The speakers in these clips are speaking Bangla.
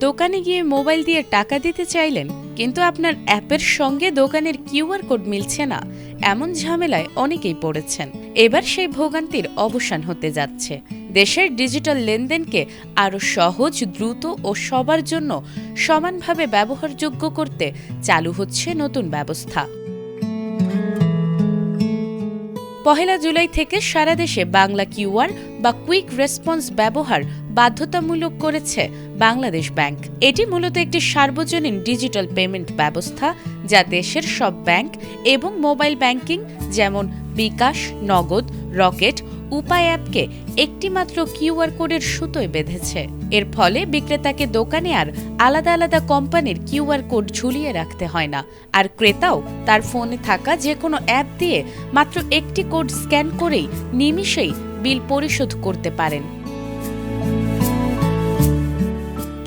দোকানে গিয়ে মোবাইল দিয়ে টাকা দিতে চাইলেন, কিন্তু আপনার অ্যাপের সঙ্গে দোকানের কিউআর কোড মিলছে না। এমন ঝামেলায় অনেকেই পড়েছেন। এবার সেই ভোগান্তির অবসান হতে যাচ্ছে। দেশের ডিজিটাল লেনদেনকে আরও সহজ, দ্রুত ও সবার জন্য সমানভাবে ব্যবহারযোগ্য করতে চালু হচ্ছে নতুন ব্যবস্থা। ১ জুলাই থেকে সারা দেশে বাংলা কিউআর বা কুইক রেসপন্স ব্যবহার বাধ্যতামূলক করেছে বাংলাদেশ ব্যাংক। এটি মূলত একটি সার্বজনীন ডিজিটাল পেমেন্ট ব্যবস্থা, যা দেশের সব ব্যাংক এবং মোবাইল ব্যাংকিং যেমন বিকাশ, নগদ, রকেট, উপায় অ্যাপকে একটিমাত্র কিউআর কোডের সুতোয় বেঁধেছে। এর ফলে বিক্রেতাকে দোকানে আর আলাদা আলাদা কোম্পানির কিউআর কোড ঝুলিয়ে রাখতে হয় না, আর ক্রেতাও তার ফোনে থাকা যে কোনো অ্যাপ দিয়ে মাত্র একটি কোড স্ক্যান করেই নিমিষেই বিল পরিশোধ করতে পারেন।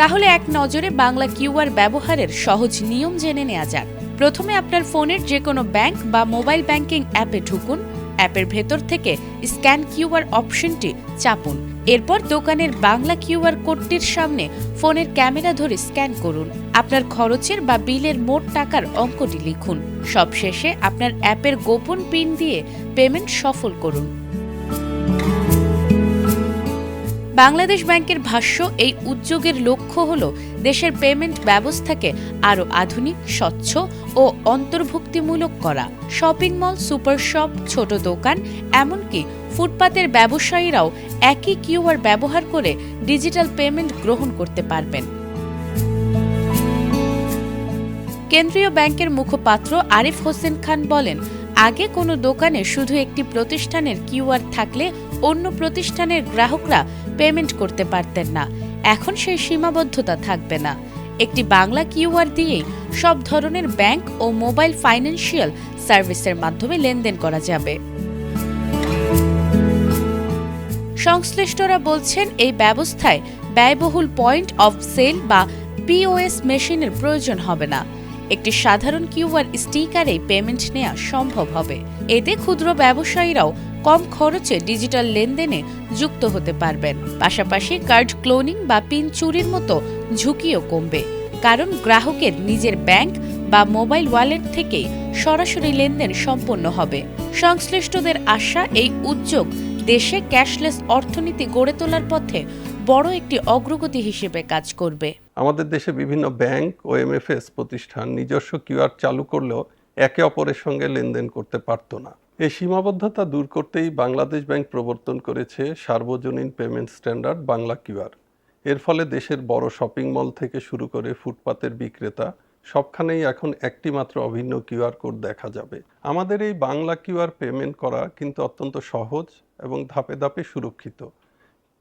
তাহলে এক নজরে বাংলা কিউআর ব্যবহারের সহজ নিয়ম জেনে নেওয়া যাক। প্রথমে আপনার ফোনের যে কোনো ব্যাংক বা মোবাইল ব্যাংকিং অ্যাপে ঢুকুন। অ্যাপের ভেতর থেকে স্ক্যান কিউআর অপশনটি চাপুন। এরপর দোকানের বাংলা কিউআর কোডটির সামনে ফোনের ক্যামেরা ধরে স্ক্যান করুন। আপনার খরচের বা বিলের মোট টাকার অঙ্কটি লিখুন। সবশেষে আপনার অ্যাপের গোপন পিন দিয়ে পেমেন্ট সফল করুন। বাংলাদেশ ব্যাংকের ভাষ্য, এই উদ্যোগের লক্ষ্য হল দেশের পেমেন্ট ব্যবস্থাকে আরও আধুনিক, স্বচ্ছ ও অন্তর্ভুক্তিমূলক করা। শপিং মল, সুপার শপ, ছোট দোকান, এমনকি ফুটপাতের ব্যবসায়ীরাও একই কিউআর ব্যবহার করে ডিজিটাল পেমেন্ট গ্রহণ করতে পারবেন। কেন্দ্রীয় ব্যাংকের মুখপাত্র আরিফ হোসেন খান বলেন, আগে কোনো দোকানে শুধু একটি প্রতিষ্ঠানের কিউআর থাকলে অন্য প্রতিষ্ঠানের গ্রাহকরা পেমেন্ট করতে পারতেন না। এখন সেই সীমাবদ্ধতা থাকবে না। একটি বাংলা কিউআর দিয়েই সব ধরনের ব্যাংক ও মোবাইল ফাইন্যান্সিয়াল সার্ভিসের মাধ্যমে লেনদেন করা যাবে। সংশ্লিষ্টরা বলছেন, এই ব্যবস্থায় ব্যয়বহুল পয়েন্ট অফ সেল বা পিওএস মেশিনের প্রয়োজন হবে না। একটি সাধারণ কিউআর স্টিকারেই পেমেন্ট নেওয়া সম্ভব হবে। এতে ক্ষুদ্র ব্যবসায়ীরাও কম খরচে ডিজিটাল লেনদেনে যুক্ত হতে পারবেন। পাশাপাশি কার্ড ক্লোনিং বা পিন চুরির মতো ঝুঁকিও কমবে, কারণ গ্রাহকের নিজের ব্যাংক বা মোবাইল ওয়ালেট থেকেই সরাসরি লেনদেন সম্পন্ন হবে। সংশ্লিষ্টদের আশা, এই উদ্যোগ দেশে ক্যাশলেস অর্থনীতি গড়ে তোলার পথে বড় একটি অগ্রগতি হিসেবে কাজ করবে। আমাদের দেশে বিভিন্ন ব্যাংক ও এমএফএস প্রতিষ্ঠান নিজস্ব কিউআর চালু করলেও একে অপরের সঙ্গে লেনদেন করতে পারত না। এই সীমাবদ্ধতা দূর করতেই বাংলাদেশ ব্যাংক প্রবর্তন করেছে সার্বজনীন পেমেন্ট স্ট্যান্ডার্ড বাংলা কিউআর। এর ফলে দেশের বড় শপিং মল থেকে শুরু করে ফুটপাতের বিক্রেতা সবখানেই এখন একটি মাত্র অভিন্ন কিউআর কোড দেখা যাবে। আমাদের এই বাংলা কিউআর পেমেন্ট করা কিন্তু অত্যন্ত সহজ এবং ধাপে ধাপে সুরক্ষিত।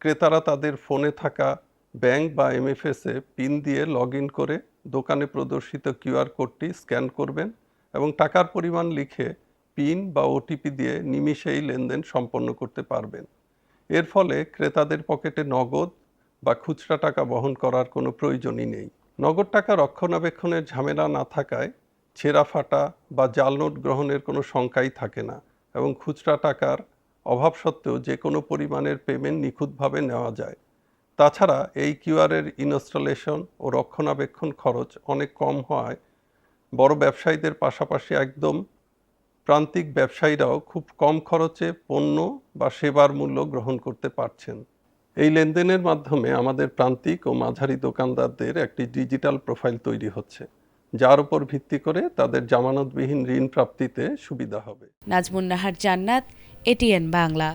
ক্রেতারা তাদের ফোনে থাকা ব্যাংক বা এমএফএসে পিন দিয়ে লগ ইন করে দোকানে প্রদর্শিত কিউআর কোডটি স্ক্যান করবেন এবং টাকার পরিমাণ লিখে পিন বা ওটিপি দিয়ে নিমিষেই লেনদেন সম্পন্ন করতে পারবেন। এর ফলে ক্রেতাদের পকেটে নগদ বা খুচরা টাকা বহন করার কোনো প্রয়োজনই নেই। নগদ টাকা রক্ষণাবেক্ষণের ঝামেলা না থাকায় ছেঁড়া ফাটা বা জাল নোট গ্রহণের কোনো শঙ্কাই থাকে না এবং খুচরা টাকার অভাব সত্ত্বেও যে কোনো পরিমাণের পেমেন্ট নিখুঁতভাবে নেওয়া যায়। তাছাড়া এই কিউআরের ইনস্টলেশন ও রক্ষণাবেক্ষণ খরচ অনেক কম হওয়ায় বড় ব্যবসায়ীদের পাশাপাশি একদম প্রান্তিক ব্যবসায়ীরাও খুব কম খরচে পণ্য বা সেবার মূল্য গ্রহণ করতে পারছেন। এই লেনদেনের মাধ্যমে আমাদের প্রান্তিক ও মাঝারি দোকানদারদের একটি ডিজিটাল প্রোফাইল তৈরি হচ্ছে, যার উপর ভিত্তি করে তাদের জামানতবিহীন ঋণ প্রাপ্তিতে সুবিধা হবে। নাজমুন নাহার জান্নাত, এটিএন বাংলা।